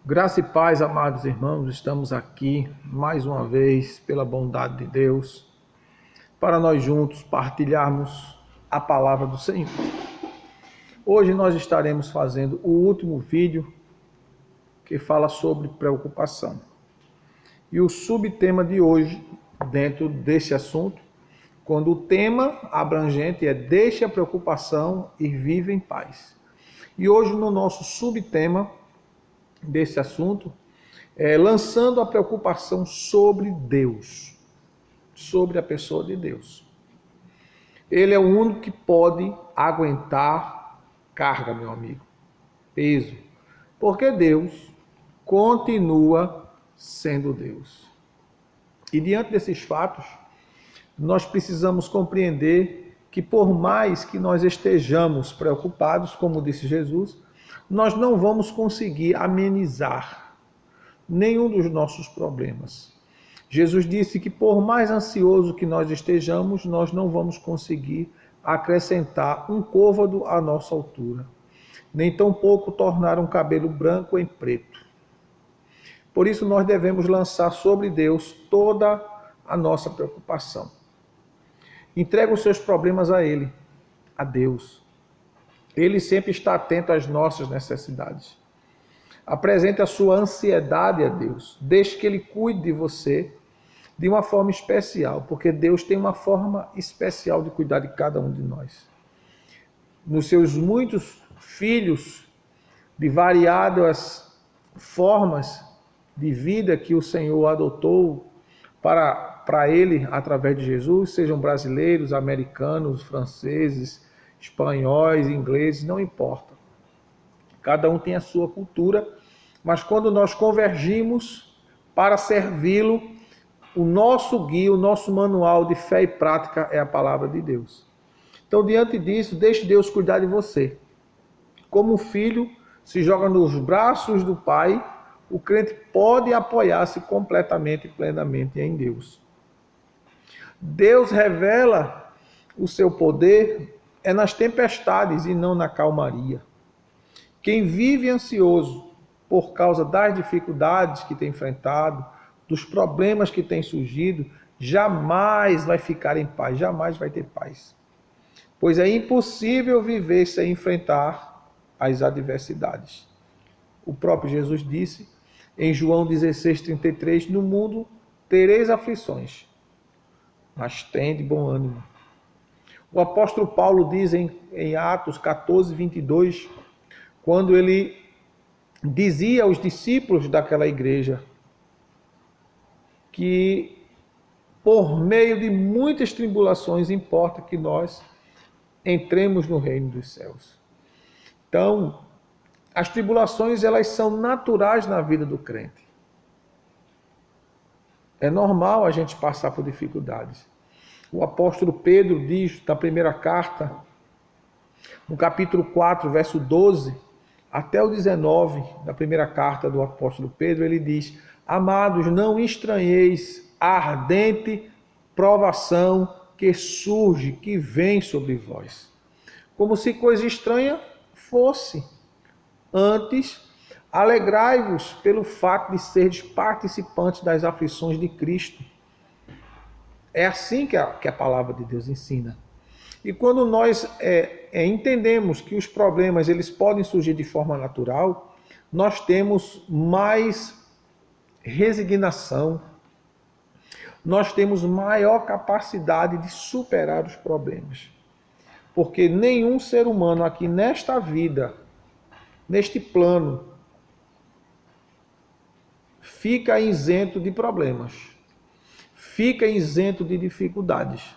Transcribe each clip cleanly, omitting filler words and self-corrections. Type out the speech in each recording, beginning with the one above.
Graça e paz, amados irmãos, estamos aqui mais uma vez pela bondade de Deus para nós juntos partilharmos a palavra do Senhor. Hoje nós estaremos fazendo o último vídeo que fala sobre preocupação. E o subtema de hoje, dentro desse assunto, quando o tema abrangente é deixe a preocupação e vive em paz. E hoje no nosso subtema desse assunto, lançando a preocupação sobre Deus, sobre a pessoa de Deus. Ele é o único que pode aguentar carga, meu amigo, peso, porque Deus continua sendo Deus. E diante desses fatos, nós precisamos compreender que por mais que nós estejamos preocupados, como disse Jesus, nós não vamos conseguir amenizar nenhum dos nossos problemas. Jesus disse que por mais ansioso que nós estejamos, nós não vamos conseguir acrescentar um côvado à nossa altura, nem tampouco tornar um cabelo branco em preto. Por isso nós devemos lançar sobre Deus toda a nossa preocupação. Entrega os seus problemas a Ele, a Deus. Ele sempre está atento às nossas necessidades. Apresente a sua ansiedade a Deus. Deixe que Ele cuide de você de uma forma especial, porque Deus tem uma forma especial de cuidar de cada um de nós. Nos seus muitos filhos, de variadas formas de vida que o Senhor adotou para Ele através de Jesus, sejam brasileiros, americanos, franceses, espanhóis, ingleses, não importa. Cada um tem a sua cultura, mas quando nós convergimos para servi-lo, o nosso guia, o nosso manual de fé e prática é a palavra de Deus. Então, diante disso, deixe Deus cuidar de você. Como um filho se joga nos braços do Pai, o crente pode apoiar-se completamente e plenamente em Deus. Deus revela o seu poder nas tempestades e não na calmaria. Quem vive ansioso por causa das dificuldades que tem enfrentado, dos problemas que tem surgido, jamais vai ficar em paz, jamais vai ter paz. Pois é impossível viver sem enfrentar as adversidades. O próprio Jesus disse em João 16:33, no mundo tereis aflições, mas tende bom ânimo. O apóstolo Paulo diz em Atos 14:22, quando ele dizia aos discípulos daquela igreja que por meio de muitas tribulações importa que nós entremos no reino dos céus. Então, as tribulações elas são naturais na vida do crente. É normal a gente passar por dificuldades. O apóstolo Pedro diz na primeira carta, no capítulo 4, verso 12, até o 19, da primeira carta do apóstolo Pedro, ele diz: amados, não estranheis a ardente provação que surge, que vem sobre vós, como se coisa estranha fosse. Antes, alegrai-vos pelo fato de seres participantes das aflições de Cristo. É assim que a palavra de Deus ensina. E quando nós entendemos que os problemas eles podem surgir de forma natural, nós temos mais resignação, nós temos maior capacidade de superar os problemas. Porque nenhum ser humano aqui nesta vida, neste plano, fica isento de problemas, fica isento de dificuldades.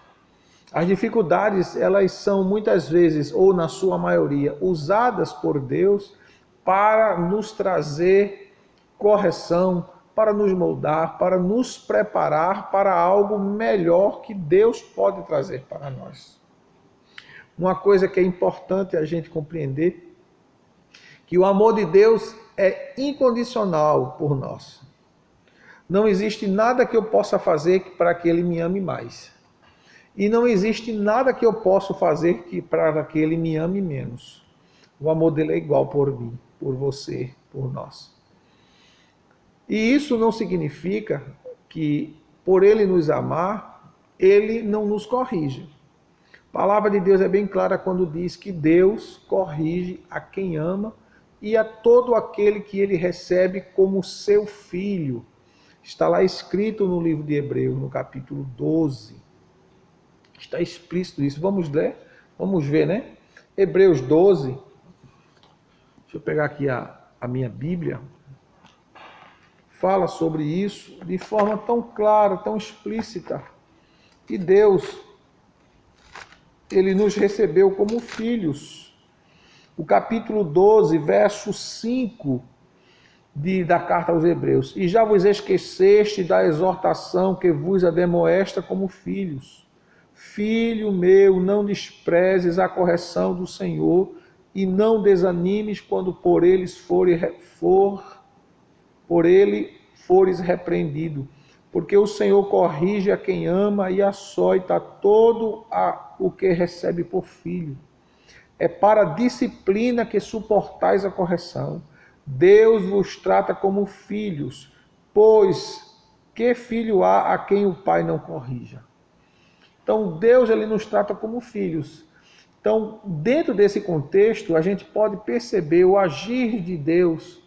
As dificuldades, elas são muitas vezes, ou na sua maioria, usadas por Deus para nos trazer correção, para nos moldar, para nos preparar para algo melhor que Deus pode trazer para nós. Uma coisa que é importante a gente compreender, que o amor de Deus é incondicional por nós. Não existe nada que eu possa fazer para que Ele me ame mais. E não existe nada que eu possa fazer para que Ele me ame menos. O amor dele é igual por mim, por você, por nós. E isso não significa que, por Ele nos amar, Ele não nos corrige. A palavra de Deus é bem clara quando diz que Deus corrige a quem ama e a todo aquele que Ele recebe como seu filho. Está lá escrito no livro de Hebreus, no capítulo 12. Está explícito isso. Vamos ler? Vamos ver, né? Hebreus 12. Deixa eu pegar aqui a minha Bíblia. Fala sobre isso de forma tão clara, tão explícita. Que Deus, Ele nos recebeu como filhos. O capítulo 12, verso 5 da carta aos Hebreus. E já vos esqueceste da exortação que vos ademoesta como filhos. Filho meu, não desprezes a correção do Senhor e não desanimes quando por ele fores repreendido. Porque o Senhor corrige a quem ama e açoita todo o que recebe por filho. É para a disciplina que suportais a correção. Deus vos trata como filhos, pois que filho há a quem o pai não corrija? Então Deus, ele nos trata como filhos. Então, dentro desse contexto, a gente pode perceber o agir de Deus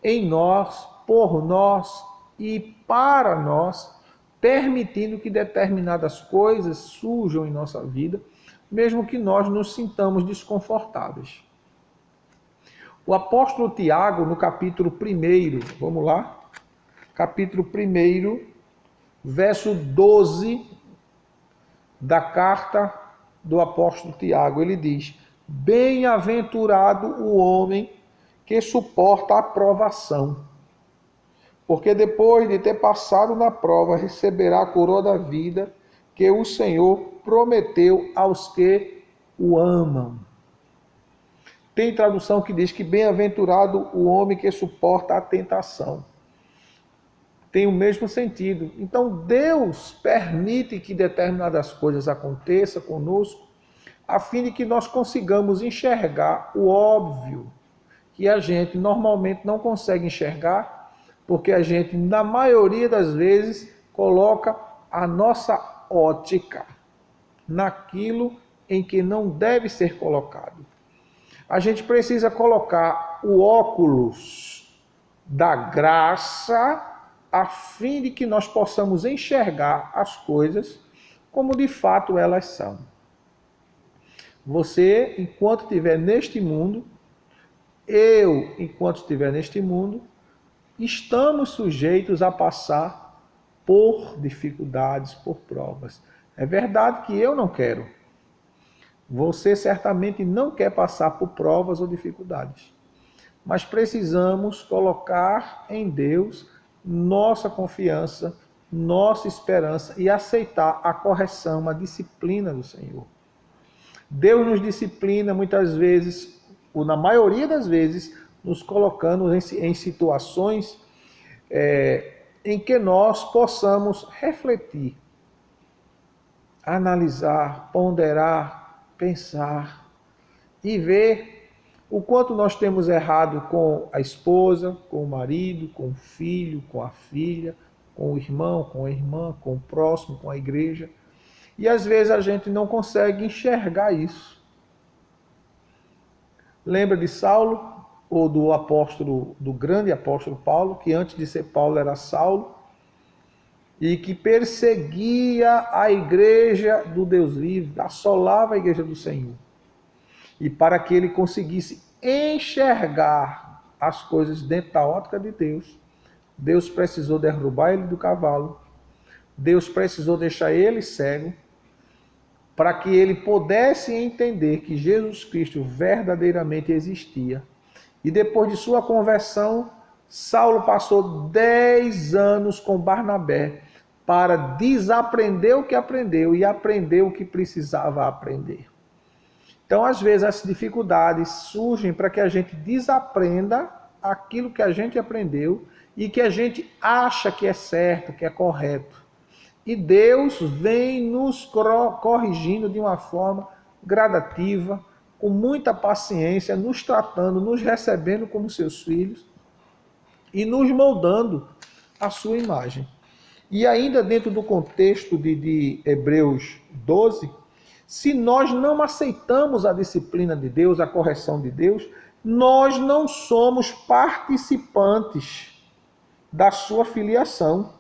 em nós, por nós e para nós, permitindo que determinadas coisas surjam em nossa vida, mesmo que nós nos sintamos desconfortáveis. O apóstolo Tiago, no capítulo 1, vamos lá? Capítulo 1, verso 12 da carta do apóstolo Tiago, ele diz: bem-aventurado o homem que suporta a provação, porque depois de ter passado na prova, receberá a coroa da vida que o Senhor prometeu aos que o amam. Tem tradução que diz que bem-aventurado o homem que suporta a tentação. Tem o mesmo sentido. Então Deus permite que determinadas coisas aconteçam conosco, a fim de que nós consigamos enxergar o óbvio, que a gente normalmente não consegue enxergar, porque a gente, na maioria das vezes, coloca a nossa ótica naquilo em que não deve ser colocado. A gente precisa colocar o óculos da graça a fim de que nós possamos enxergar as coisas como de fato elas são. Você, enquanto estiver neste mundo, eu, enquanto estiver neste mundo, estamos sujeitos a passar por dificuldades, por provas. É verdade que eu não quero. Você certamente não quer passar por provas ou dificuldades. Mas precisamos colocar em Deus nossa confiança, nossa esperança e aceitar a correção, a disciplina do Senhor. Deus nos disciplina muitas vezes, ou na maioria das vezes, nos colocando em situações em que nós possamos refletir, analisar, ponderar, pensar e ver o quanto nós temos errado com a esposa, com o marido, com o filho, com a filha, com o irmão, com a irmã, com o próximo, com a igreja. E às vezes a gente não consegue enxergar isso. Lembra de Saulo, ou do apóstolo, do grande apóstolo Paulo, que antes de ser Paulo era Saulo, e que perseguia a igreja do Deus vivo, assolava a igreja do Senhor. E para que ele conseguisse enxergar as coisas dentro da ótica de Deus, Deus precisou derrubar ele do cavalo, Deus precisou deixar ele cego, para que ele pudesse entender que Jesus Cristo verdadeiramente existia. E depois de sua conversão, Saulo passou 10 anos com Barnabé para desaprender o que aprendeu e aprender o que precisava aprender. Então, às vezes, as dificuldades surgem para que a gente desaprenda aquilo que a gente aprendeu e que a gente acha que é certo, que é correto. E Deus vem nos corrigindo de uma forma gradativa, com muita paciência, nos tratando, nos recebendo como seus filhos, e nos moldando à sua imagem. E ainda dentro do contexto de Hebreus 12, se nós não aceitamos a disciplina de Deus, a correção de Deus, nós não somos participantes da sua filiação.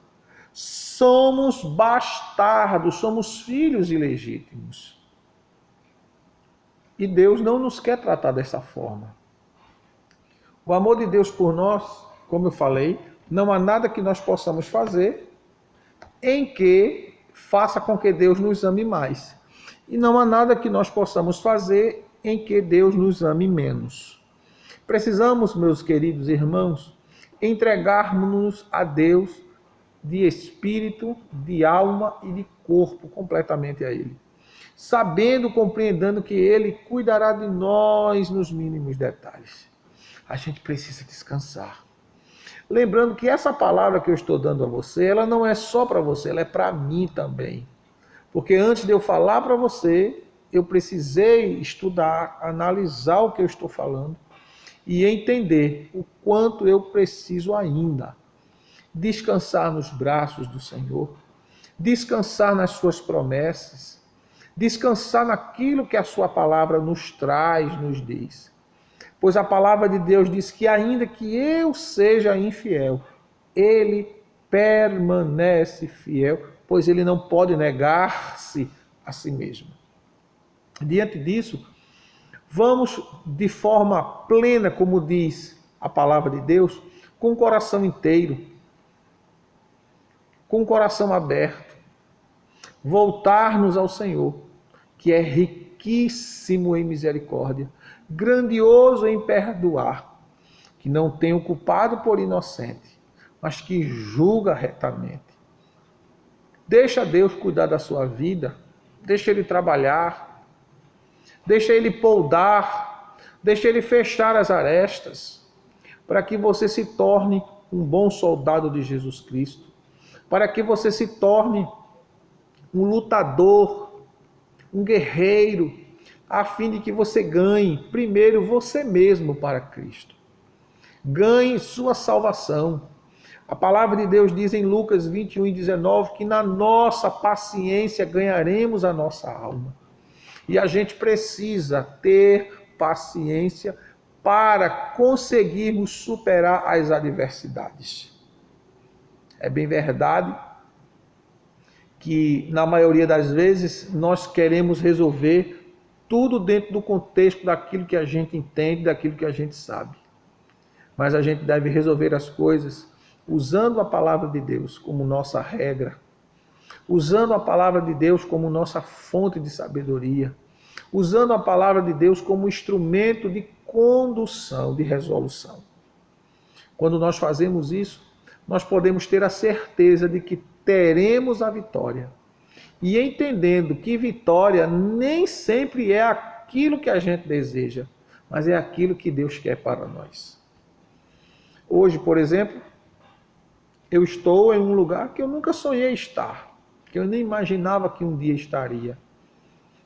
Somos bastardos, somos filhos ilegítimos. E Deus não nos quer tratar dessa forma. O amor de Deus por nós, como eu falei, não há nada que nós possamos fazer em que faça com que Deus nos ame mais. E não há nada que nós possamos fazer em que Deus nos ame menos. Precisamos, meus queridos irmãos, entregarmos-nos a Deus de espírito, de alma e de corpo, completamente a Ele. Sabendo, compreendendo que Ele cuidará de nós nos mínimos detalhes. A gente precisa descansar. Lembrando que essa palavra que eu estou dando a você, ela não é só para você, ela é para mim também. Porque antes de eu falar para você, eu precisei estudar, analisar o que eu estou falando e entender o quanto eu preciso ainda descansar nos braços do Senhor, descansar nas suas promessas, descansar naquilo que a sua palavra nos traz, nos diz. Pois a palavra de Deus diz que ainda que eu seja infiel, Ele permanece fiel, pois Ele não pode negar-se a si mesmo. Diante disso, vamos de forma plena, como diz a palavra de Deus, com o coração inteiro, com o coração aberto, voltar-nos ao Senhor, que é riquíssimo em misericórdia, grandioso em perdoar, que não tem o culpado por inocente, mas que julga retamente. Deixa Deus cuidar da sua vida, deixa Ele trabalhar, deixa Ele poldar, deixa Ele fechar as arestas, para que você se torne um bom soldado de Jesus Cristo, para que você se torne um lutador, um guerreiro, a fim de que você ganhe primeiro você mesmo para Cristo. Ganhe sua salvação. A palavra de Deus diz em Lucas 21:19 que na nossa paciência ganharemos a nossa alma. E a gente precisa ter paciência para conseguirmos superar as adversidades. É bem verdade que, na maioria das vezes, nós queremos resolver tudo dentro do contexto daquilo que a gente entende, daquilo que a gente sabe. Mas a gente deve resolver as coisas usando a palavra de Deus como nossa regra, usando a palavra de Deus como nossa fonte de sabedoria, usando a palavra de Deus como instrumento de condução, de resolução. Quando nós fazemos isso, nós podemos ter a certeza de que teremos a vitória. E entendendo que vitória nem sempre é aquilo que a gente deseja, mas é aquilo que Deus quer para nós. Hoje, por exemplo, eu estou em um lugar que eu nunca sonhei estar, que eu nem imaginava que um dia estaria.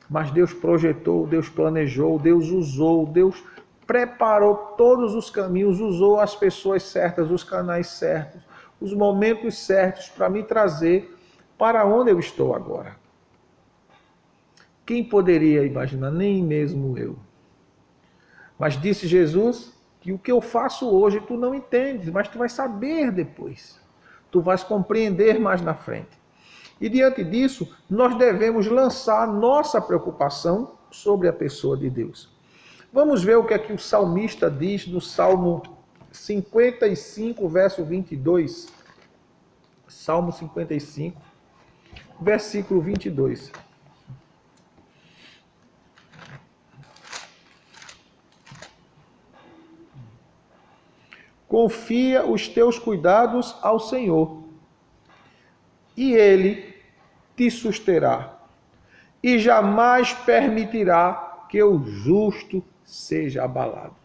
Mas Deus projetou, Deus planejou, Deus usou, Deus preparou todos os caminhos, usou as pessoas certas, os canais certos, os momentos certos para me trazer para onde eu estou agora. Quem poderia imaginar? Nem mesmo eu. Mas disse Jesus que o que eu faço hoje tu não entendes, mas tu vais saber depois. Tu vais compreender mais na frente. E diante disso, nós devemos lançar nossa preocupação sobre a pessoa de Deus. Vamos ver o que é que o salmista diz no Salmo 55, verso 22. Salmo 55, versículo 22. Confia os teus cuidados ao Senhor, e Ele te susterá, e jamais permitirá que o justo seja abalado.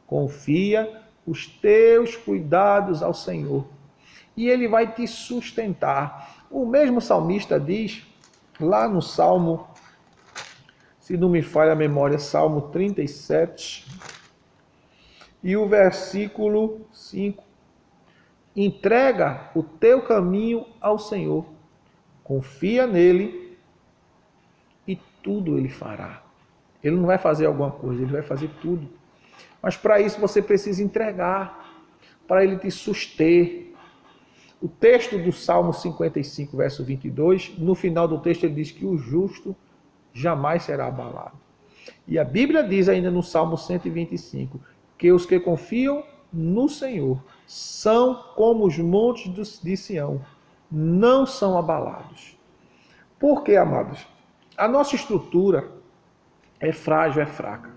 Confia os teus cuidados ao Senhor, e Ele vai te sustentar. O mesmo salmista diz, lá no Salmo, se não me falha a memória, Salmo 37, e o versículo 5, Entrega o teu caminho ao Senhor. Confia nele e tudo ele fará. Ele não vai fazer alguma coisa, ele vai fazer tudo. Mas para isso você precisa entregar, para ele te suster. O texto do Salmo 55, verso 22, no final do texto ele diz que o justo jamais será abalado. E a Bíblia diz ainda no Salmo 125, que os que confiam no Senhor são como os montes de Sião, não são abalados. Por quê, amados? A nossa estrutura é frágil, é fraca.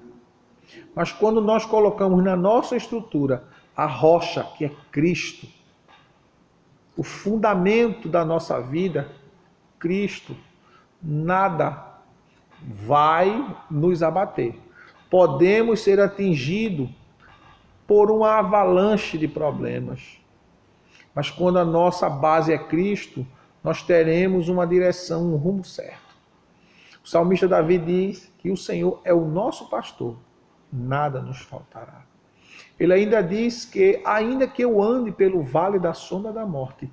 Mas quando nós colocamos na nossa estrutura a rocha, que é Cristo, o fundamento da nossa vida, Cristo, nada vai nos abater. Podemos ser atingidos por uma avalanche de problemas. Mas quando a nossa base é Cristo, nós teremos uma direção, um rumo certo. O salmista Davi diz que o Senhor é o nosso pastor, nada nos faltará. Ele ainda diz que, ainda que eu ande pelo vale da sombra da morte,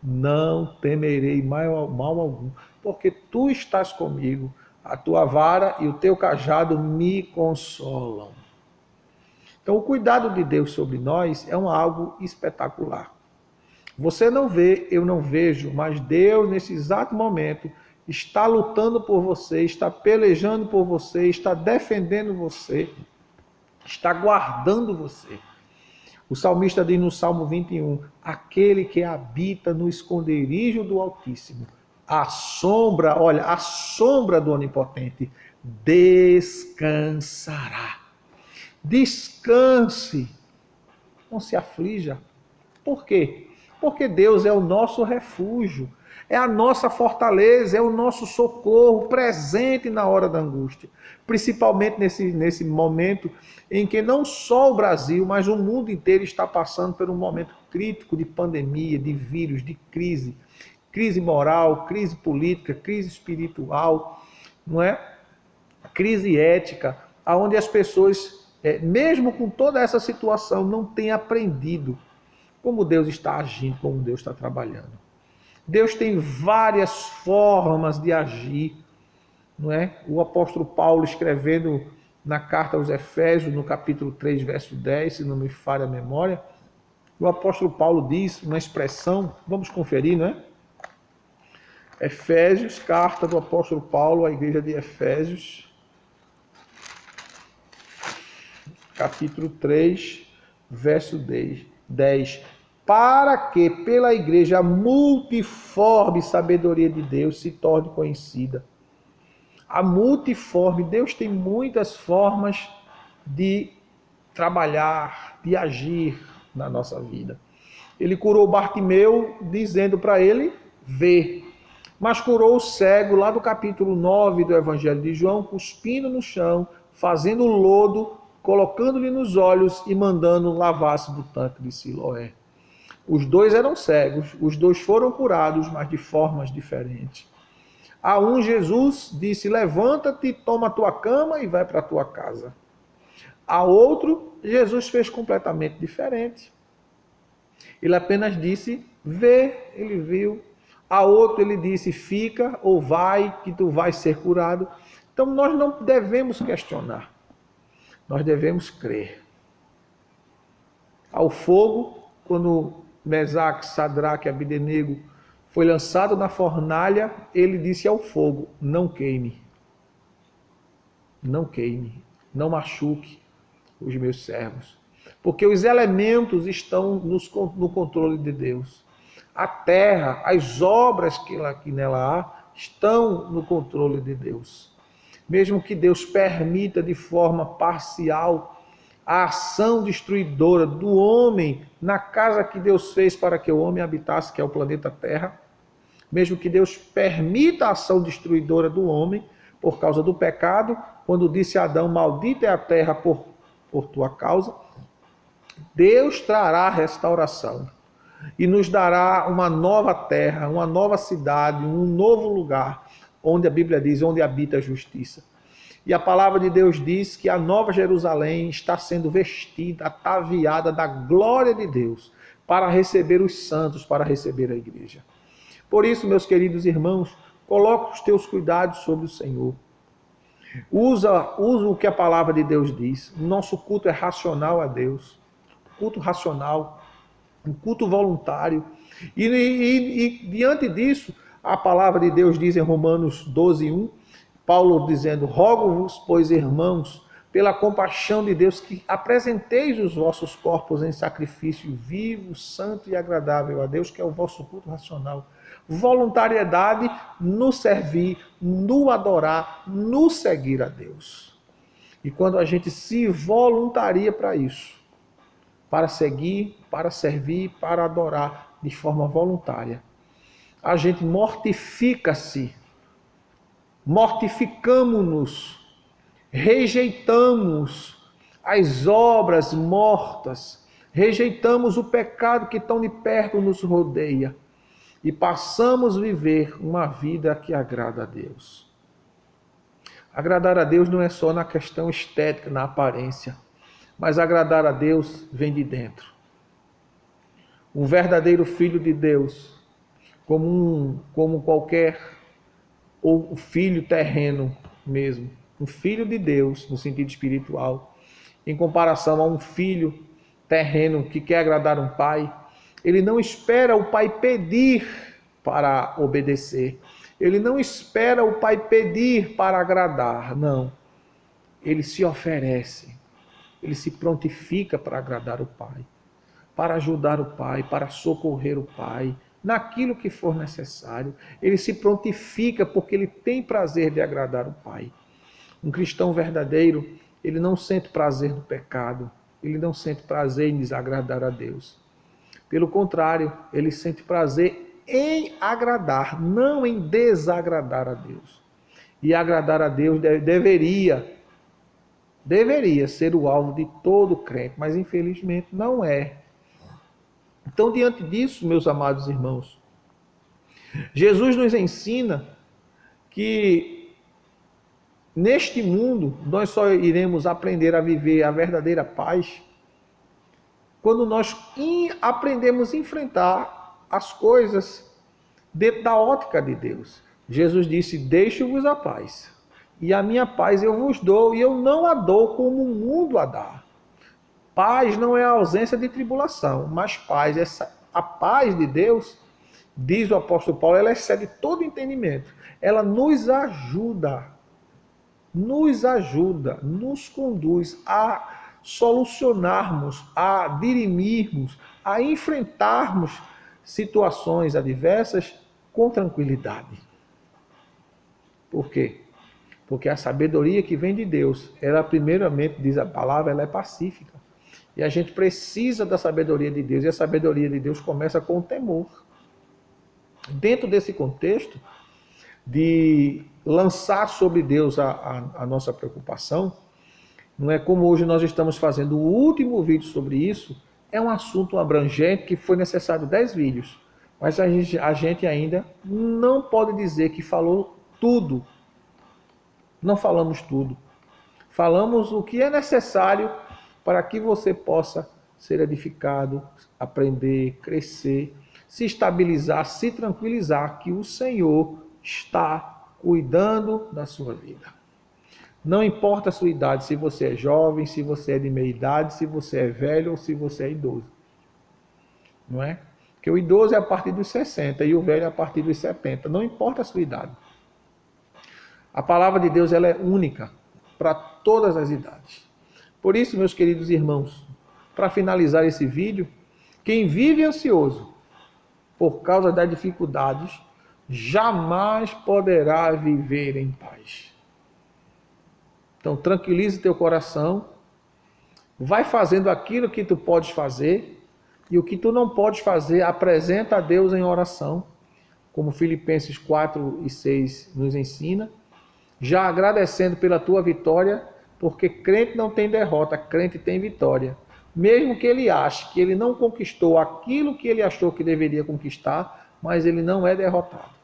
não temerei mal algum, porque tu estás comigo, a tua vara e o teu cajado me consolam. Então, o cuidado de Deus sobre nós é algo espetacular. Você não vê, eu não vejo, mas Deus, nesse exato momento, está lutando por você, está pelejando por você, está defendendo você, está guardando você. O salmista diz no Salmo 21, aquele que habita no esconderijo do Altíssimo, a sombra do Onipotente, descansará. Descanse, não se aflija. Por quê? Porque Deus é o nosso refúgio, é a nossa fortaleza, é o nosso socorro presente na hora da angústia. Principalmente nesse momento em que não só o Brasil, mas o mundo inteiro está passando por um momento crítico de pandemia, de vírus, de crise. Crise moral, crise política, crise espiritual, não é? Crise ética, onde as pessoas, mesmo com toda essa situação, não têm aprendido como Deus está agindo, como Deus está trabalhando. Deus tem várias formas de agir, não é? O apóstolo Paulo, escrevendo na carta aos Efésios, no capítulo 3, verso 10, se não me falha a memória, o apóstolo Paulo diz uma expressão, vamos conferir, não é? Efésios, carta do apóstolo Paulo à igreja de Efésios, capítulo 3, verso 10. Para que pela igreja a multiforme sabedoria de Deus se torne conhecida. A multiforme, Deus tem muitas formas de trabalhar, de agir na nossa vida. Ele curou Bartimeu dizendo para ele, vê. Mas curou o cego lá do capítulo 9 do Evangelho de João, cuspindo no chão, fazendo lodo, colocando-lhe nos olhos e mandando lavar-se do tanque de Siloé. Os dois eram cegos, os dois foram curados, mas de formas diferentes. A um Jesus disse, levanta-te, toma a tua cama e vai para a tua casa. A outro, Jesus fez completamente diferente. Ele apenas disse, vê, ele viu. A outro ele disse, fica ou vai, que tu vais ser curado. Então nós não devemos questionar, nós devemos crer. Ao fogo, quando Mesaque, Sadraque e Abdenego foi lançado na fornalha, ele disse ao fogo, não queime, não machuque os meus servos, porque os elementos estão no controle de Deus. A terra, as obras que nela há, estão no controle de Deus. Mesmo que Deus permita de forma parcial a ação destruidora do homem na casa que Deus fez para que o homem habitasse, que é o planeta Terra, mesmo que Deus permita a ação destruidora do homem por causa do pecado, quando disse a Adão, maldita é a terra por tua causa, Deus trará restauração e nos dará uma nova terra, uma nova cidade, um novo lugar, onde a Bíblia diz, onde habita a justiça. E a palavra de Deus diz que a nova Jerusalém está sendo vestida, ataviada da glória de Deus, para receber os santos, para receber a igreja. Por isso, meus queridos irmãos, coloca os teus cuidados sobre o Senhor. Usa o que a palavra de Deus diz. O nosso culto é racional a Deus. Culto racional, um culto voluntário. E diante disso, a palavra de Deus diz em Romanos 12:1, Paulo dizendo: rogo-vos, pois, irmãos, pela compaixão de Deus, que apresenteis os vossos corpos em sacrifício vivo, santo e agradável a Deus, que é o vosso culto racional. Voluntariedade no servir, no adorar, no seguir a Deus. E quando a gente se voluntaria para isso, para seguir, para servir, para adorar de forma voluntária, a gente mortifica-se, mortificamos-nos, rejeitamos as obras mortas, rejeitamos o pecado que tão de perto nos rodeia e passamos a viver uma vida que agrada a Deus. Agradar a Deus não é só na questão estética, na aparência, mas agradar a Deus vem de dentro. Um verdadeiro filho de Deus, como qualquer ou filho terreno mesmo, um filho de Deus no sentido espiritual, em comparação a um filho terreno que quer agradar um pai, ele não espera o pai pedir para obedecer, ele não espera o pai pedir para agradar, não. Ele se oferece, ele se prontifica para agradar o pai, para ajudar o pai, para socorrer o pai, naquilo que for necessário. Ele se prontifica porque ele tem prazer de agradar o pai. Um cristão verdadeiro, ele não sente prazer no pecado, ele não sente prazer em desagradar a Deus. Pelo contrário, ele sente prazer em agradar, não em desagradar a Deus. E agradar a Deus deveria ser o alvo de todo crente, mas infelizmente não é. Então, diante disso, meus amados irmãos, Jesus nos ensina que neste mundo nós só iremos aprender a viver a verdadeira paz quando nós aprendemos a enfrentar as coisas dentro da ótica de Deus. Jesus disse: deixo-vos a paz, e a minha paz eu vos dou, e eu não a dou como o mundo a dá. Paz não é a ausência de tribulação, mas paz, a paz de Deus, diz o apóstolo Paulo, ela excede todo entendimento. Ela nos ajuda, nos conduz a solucionarmos, a dirimirmos, a enfrentarmos situações adversas com tranquilidade. Por quê? Porque a sabedoria que vem de Deus, ela primeiramente, diz a palavra, ela é pacífica. E a gente precisa da sabedoria de Deus, e a sabedoria de Deus começa com o temor. Dentro desse contexto de lançar sobre Deus a nossa preocupação, não é como hoje nós estamos fazendo o último vídeo sobre isso, é um assunto abrangente que foi necessário 10 vídeos, mas a gente ainda não pode dizer que falou tudo. Não falamos tudo. Falamos o que é necessário para que você possa ser edificado, aprender, crescer, se estabilizar, se tranquilizar que o Senhor está cuidando da sua vida. Não importa a sua idade, se você é jovem, se você é de meia idade, se você é velho ou se você é idoso. Não é? Porque o idoso é a partir dos 60 e o velho é a partir dos 70. Não importa a sua idade. A palavra de Deus, ela é única para todas as idades. Por isso, meus queridos irmãos, para finalizar esse vídeo, quem vive ansioso por causa das dificuldades, jamais poderá viver em paz. Então, tranquilize teu coração, vai fazendo aquilo que tu podes fazer, e o que tu não podes fazer, apresenta a Deus em oração, como Filipenses 4:6 nos ensina, já agradecendo pela tua vitória, porque crente não tem derrota, crente tem vitória. Mesmo que ele ache que ele não conquistou aquilo que ele achou que deveria conquistar, mas ele não é derrotado.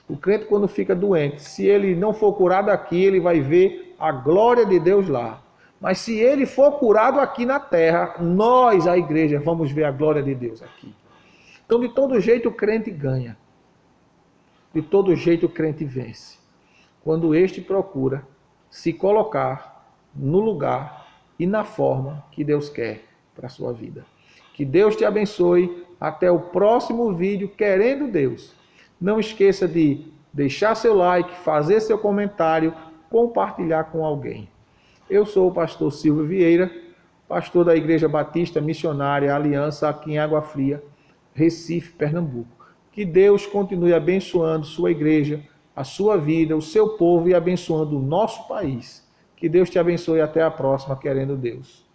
O crente, quando fica doente, se ele não for curado aqui, ele vai ver a glória de Deus lá. Mas se ele for curado aqui na terra, nós, a igreja, vamos ver a glória de Deus aqui. Então, de todo jeito, o crente ganha. De todo jeito, o crente vence. Quando este procura se colocar no lugar e na forma que Deus quer para a sua vida. Que Deus te abençoe. Até o próximo vídeo, querendo Deus. Não esqueça de deixar seu like, fazer seu comentário, compartilhar com alguém. Eu sou o pastor Silvio Vieira, pastor da Igreja Batista Missionária Aliança aqui em Água Fria, Recife, Pernambuco. Que Deus continue abençoando sua igreja, a sua vida, o seu povo e abençoando o nosso país. Que Deus te abençoe. Até a próxima, querendo Deus.